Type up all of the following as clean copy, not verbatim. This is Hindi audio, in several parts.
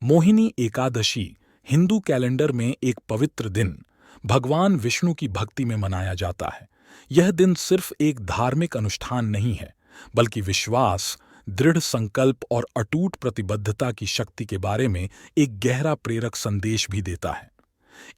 मोहिनी एकादशी हिंदू कैलेंडर में एक पवित्र दिन भगवान विष्णु की भक्ति में मनाया जाता है। यह दिन सिर्फ एक धार्मिक अनुष्ठान नहीं है, बल्कि विश्वास, दृढ़ संकल्प और अटूट प्रतिबद्धता की शक्ति के बारे में एक गहरा प्रेरक संदेश भी देता है।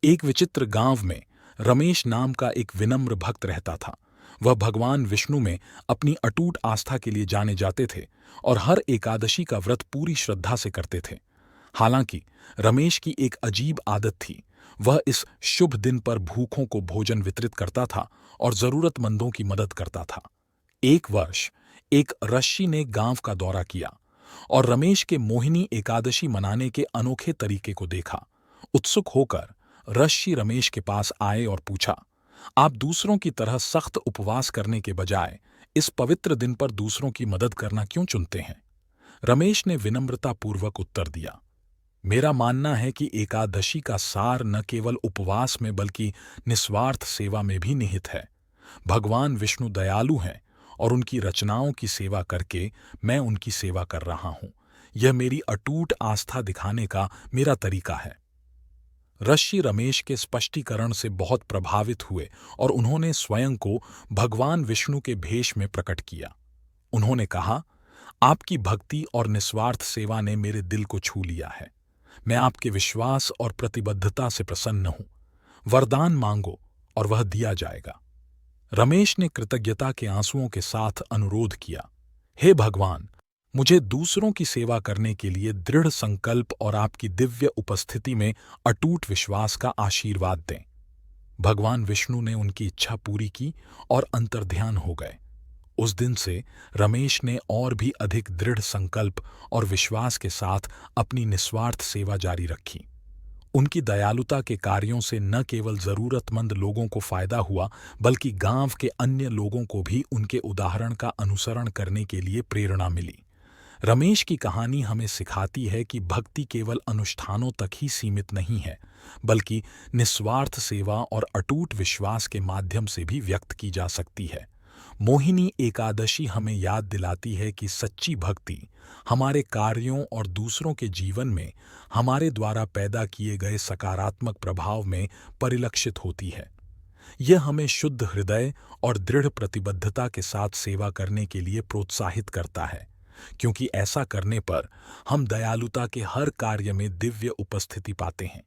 एक विचित्र गांव में रमेश नाम का एक विनम्र भक्त रहता था। वह भगवान विष्णु में अपनी अटूट आस्था के लिए जाने जाते थे और हर एकादशी का व्रत पूरी श्रद्धा से करते थे। हालांकि रमेश की एक अजीब आदत थी। वह इस शुभ दिन पर भूखों को भोजन वितरित करता था और जरूरतमंदों की मदद करता था। एक वर्ष एक ऋषि ने गांव का दौरा किया और रमेश के मोहिनी एकादशी मनाने के अनोखे तरीके को देखा। उत्सुक होकर ऋषि रमेश के पास आए और पूछा, आप दूसरों की तरह सख्त उपवास करने के बजाय इस पवित्र दिन पर दूसरों की मदद करना क्यों चुनते हैं? रमेश ने विनम्रतापूर्वक उत्तर दिया, मेरा मानना है कि एकादशी का सार न केवल उपवास में बल्कि निस्वार्थ सेवा में भी निहित है। भगवान विष्णु दयालु हैं और उनकी रचनाओं की सेवा करके मैं उनकी सेवा कर रहा हूं। यह मेरी अटूट आस्था दिखाने का मेरा तरीका है। ऋषि रमेश के स्पष्टीकरण से बहुत प्रभावित हुए और उन्होंने स्वयं को भगवान विष्णु के भेष में प्रकट किया। उन्होंने कहा, आपकी भक्ति और निस्वार्थ सेवा ने मेरे दिल को छू लिया है। मैं आपके विश्वास और प्रतिबद्धता से प्रसन्न हूं। वरदान मांगो और वह दिया जाएगा। रमेश ने कृतज्ञता के आंसुओं के साथ अनुरोध किया, हे भगवान, मुझे दूसरों की सेवा करने के लिए दृढ़ संकल्प और आपकी दिव्य उपस्थिति में अटूट विश्वास का आशीर्वाद दें। भगवान विष्णु ने उनकी इच्छा पूरी की और अंतर्ध्यान हो गए। उस दिन से रमेश ने और भी अधिक दृढ़ संकल्प और विश्वास के साथ अपनी निस्वार्थ सेवा जारी रखी। उनकी दयालुता के कार्यों से न केवल जरूरतमंद लोगों को फायदा हुआ, बल्कि गांव के अन्य लोगों को भी उनके उदाहरण का अनुसरण करने के लिए प्रेरणा मिली। रमेश की कहानी हमें सिखाती है कि भक्ति केवल अनुष्ठानों तक ही सीमित नहीं है, बल्कि निस्वार्थ सेवा और अटूट विश्वास के माध्यम से भी व्यक्त की जा सकती है। मोहिनी एकादशी हमें याद दिलाती है कि सच्ची भक्ति हमारे कार्यों और दूसरों के जीवन में हमारे द्वारा पैदा किए गए सकारात्मक प्रभाव में परिलक्षित होती है। यह हमें शुद्ध हृदय और दृढ़ प्रतिबद्धता के साथ सेवा करने के लिए प्रोत्साहित करता है, क्योंकि ऐसा करने पर हम दयालुता के हर कार्य में दिव्य उपस्थिति पाते हैं।